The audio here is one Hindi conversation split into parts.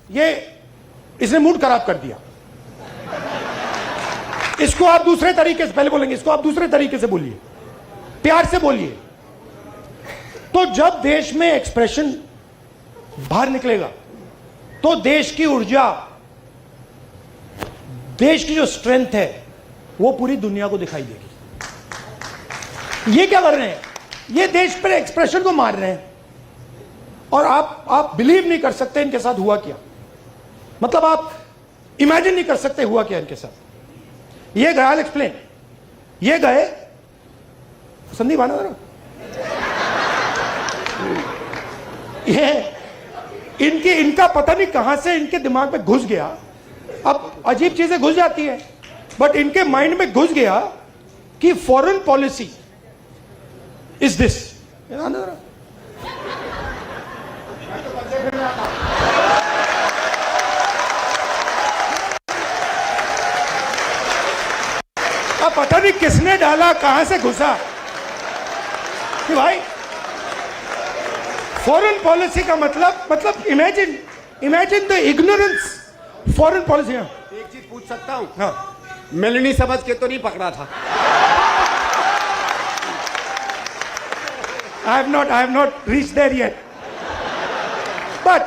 ये इसने मूड खराब कर दिया। इसको आप दूसरे तरीके से पहले बोलेंगे, इसको आप दूसरे तरीके से बोलिए, प्यार से बोलिए। तो जब देश में एक्सप्रेशन बाहर निकलेगा तो देश की ऊर्जा, देश की जो स्ट्रेंथ है वो पूरी दुनिया को दिखाई देगी। ये क्या कर रहे हैं? ये देश पर एक्सप्रेशन को मार रहे हैं। और आप बिलीव नहीं कर सकते इनके साथ हुआ क्या। मतलब आप इमेजिन नहीं कर सकते हुआ क्या इनके साथ। ये गए, आई विल एक्सप्लेन। ये गए, संदीप आना जरा, ये इनका पता नहीं कहां से इनके दिमाग में घुस गया। अब अजीब चीजें घुस जाती है, बट इनके माइंड में घुस गया कि फॉरेन पॉलिसी इज दिस। अब पता नहीं किसने डाला, कहां से घुसा कि भाई फॉरेन पॉलिसी का मतलब imagine the ignorance foreign policy. एक चीज पूछ सकता हूं? हाँ, मिलनी समझ के तो नहीं पकड़ा था? I have not reached there yet. But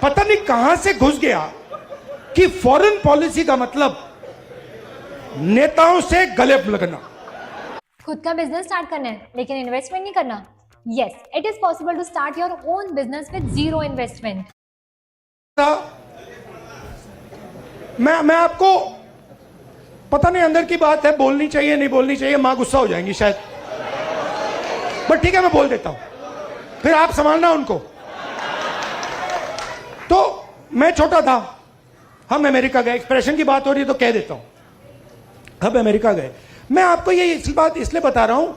पता नहीं कहां से घुस गया कि फॉरेन पॉलिसी का मतलब नेताओं से गले लगना। खुद का बिजनेस स्टार्ट करना है लेकिन इन्वेस्टमेंट नहीं करना? Yes, it is possible to start your own business with zero investment. मैं आपको पता नहीं अंदर की बात है, बोलनी चाहिए नहीं बोलनी चाहिए, मां गुस्सा हो जाएंगी शायद, बट ठीक है मैं बोल देता हूं, फिर आप संभालना उनको। तो मैं छोटा था, हम अमेरिका गए। एक्सप्रेशन की बात हो रही है तो कह देता हूं, हम अमेरिका गए। मैं आपको ये बात इसलिए बता रहा हूं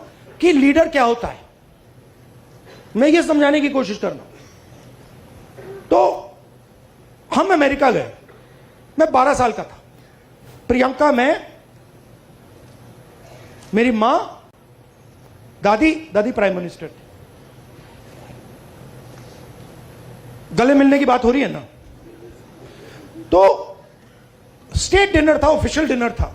कि लीडर क्या होता है, मैं ये समझाने की कोशिश कर रहा हूं। तो हम अमेरिका गए, मैं 12 साल का था। प्रियंका, मैं, मेरी मां, दादी प्राइम मिनिस्टर थी। गले मिलने की बात हो रही है ना। तो स्टेट डिनर था, ऑफिशियल डिनर था।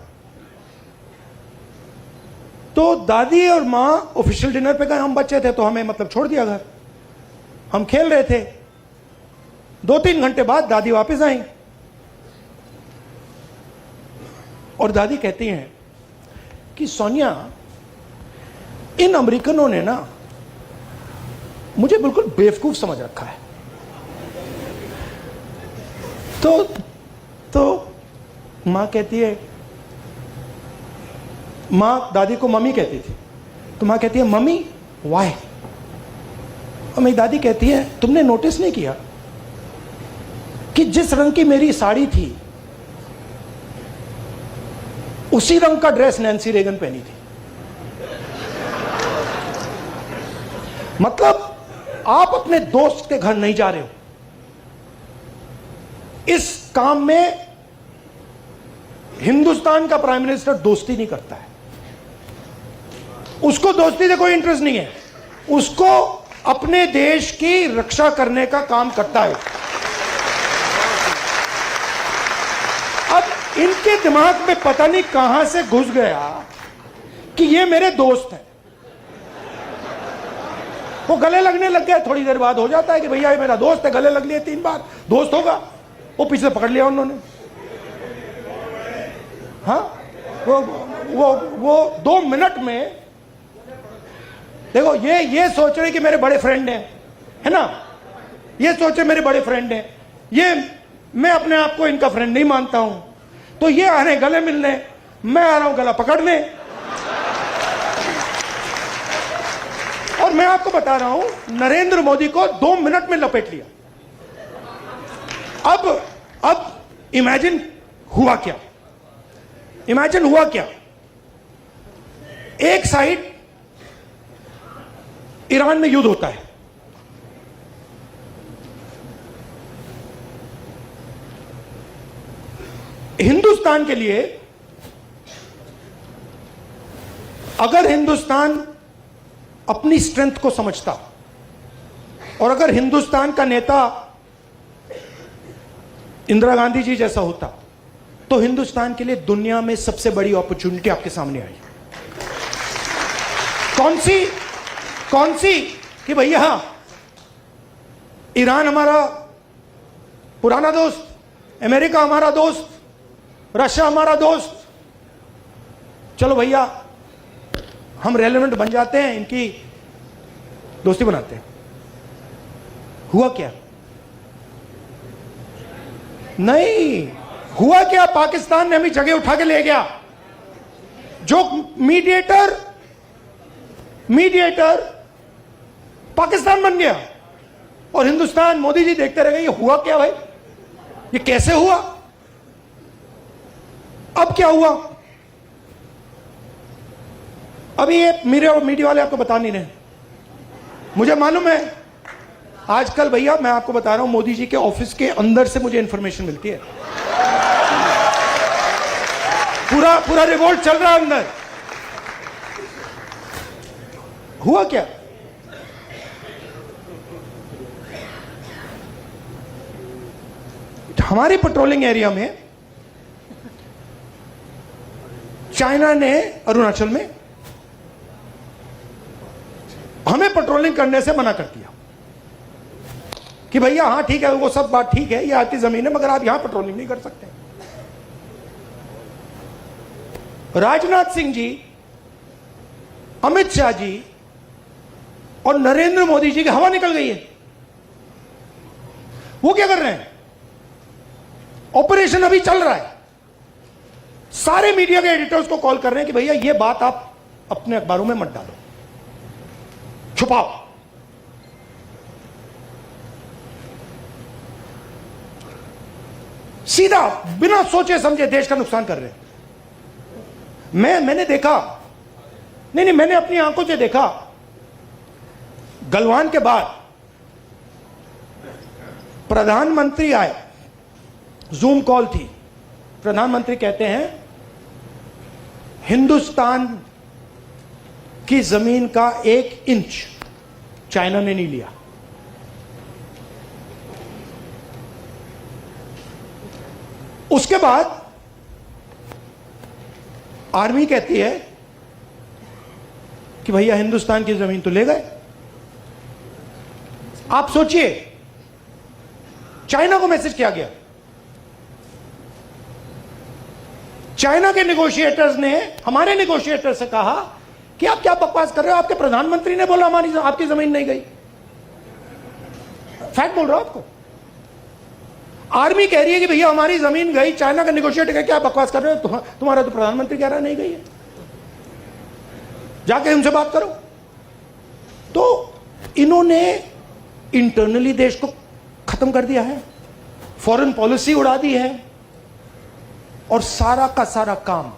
तो दादी और मां ऑफिशियल डिनर पे गए, हम बच्चे थे तो हमें मतलब छोड़ दिया घर। हम खेल रहे थे। 2-3 घंटे बाद दादी वापस आई और दादी कहती हैं कि सोनिया, इन अमेरिकनों ने ना मुझे बिल्कुल बेवकूफ समझ रखा है। तो मां कहती है, मां दादी को मम्मी कहती थी, तो मां कहती है मम्मी वाई। और मेरी दादी कहती है तुमने नोटिस नहीं किया कि जिस रंग की मेरी साड़ी थी उसी रंग का ड्रेस नैन्सी रेगन पहनी थी। मतलब आप अपने दोस्त के घर नहीं जा रहे हो। इस काम में हिंदुस्तान का प्राइम मिनिस्टर दोस्ती नहीं करता है। उसको दोस्ती से कोई इंटरेस्ट नहीं है, उसको अपने देश की रक्षा करने का काम करता है। अब इनके दिमाग में पता नहीं कहां से घुस गया कि ये मेरे दोस्त हैं। वो गले लगने लग गए। थोड़ी देर बाद हो जाता है कि भैया ये मेरा दोस्त है, गले लग लिए 3 बार, दोस्त होगा। वो पीछे पकड़ लिया उन्होंने। हाँ, वो 2 मिनट में देखो, ये सोच रहे कि मेरे बड़े फ्रेंड हैं, है ना, ये सोचे मेरे बड़े फ्रेंड हैं, ये मैं अपने आप को इनका फ्रेंड नहीं मानता हूं। तो ये आ रहे गले मिलने, मैं आ रहा हूं गला पकड़ने। और मैं आपको बता रहा हूं नरेंद्र मोदी को 2 मिनट में लपेट लिया। अब इमेजिन हुआ क्या, इमेजिन हुआ क्या। एक साइड ईरान में युद्ध होता है, हिंदुस्तान के लिए अगर हिंदुस्तान अपनी स्ट्रेंथ को समझता और अगर हिंदुस्तान का नेता इंदिरा गांधी जी जैसा होता तो हिंदुस्तान के लिए दुनिया में सबसे बड़ी अपॉर्चुनिटी आपके सामने आई। कौन सी कि भैया ईरान हमारा पुराना दोस्त, अमेरिका हमारा दोस्त, रशिया हमारा दोस्त, चलो भैया हम रेलेवेंट बन जाते हैं, इनकी दोस्ती बनाते हैं। हुआ क्या? नहीं हुआ क्या, पाकिस्तान ने हमें जगह उठा के ले गया। जो मीडिएटर पाकिस्तान बन गया और हिंदुस्तान, मोदी जी देखते रह गए। ये हुआ क्या भाई, ये कैसे हुआ? अब क्या हुआ? अभी ये मीडिया वाले आपको बता नहीं रहे, मुझे मालूम है। आजकल भैया मैं आपको बता रहा हूं, मोदी जी के ऑफिस के अंदर से मुझे इंफॉर्मेशन मिलती है। पूरा रिवोल्ट चल रहा है अंदर। हुआ क्या? हमारे पेट्रोलिंग एरिया में चाइना ने अरुणाचल में हमें पेट्रोलिंग करने से मना कर दिया कि भैया हाँ ठीक है, वो सब बात ठीक है, ये आपकी जमीन है, मगर आप यहां पेट्रोलिंग नहीं कर सकते। राजनाथ सिंह जी, अमित शाह जी और नरेंद्र मोदी जी की हवा निकल गई है। वो क्या कर रहे हैं? ऑपरेशन अभी चल रहा है। सारे मीडिया के एडिटर्स को कॉल कर रहे हैं कि भैया ये बात आप अपने अखबारों में मत डालो, छुपाओ। सीधा बिना सोचे समझे देश का नुकसान कर रहे हैं। मैंने देखा, नहीं मैंने अपनी आंखों से देखा, गलवान के बाद प्रधानमंत्री आए, जूम कॉल थी, प्रधानमंत्री कहते हैं हिंदुस्तान की जमीन का 1 इंच चाइना ने नहीं लिया। उसके बाद आर्मी कहती है कि भैया हिंदुस्तान की जमीन तो ले गए। आप सोचिए, चाइना को मैसेज किया गया। चाइना के नेगोशिएटर्स ने हमारे नेगोशिएटर से कहा कि आप क्या बकवास कर रहे हो, आपके प्रधानमंत्री ने बोला हमारी आपकी जमीन नहीं गई। फैक्ट बोल रहा हूं आपको। आर्मी कह रही है कि भैया हमारी जमीन गई, चाइना का नेगोशिएटर कह, क्या बकवास कर रहे हो, तुम्हारा तो प्रधानमंत्री कह रहा नहीं गई है, जाके उनसे बात करो। तो इन्होंने इंटरनली देश को खत्म कर दिया है, फॉरेन पॉलिसी उड़ा दी है, और सारा का सारा काम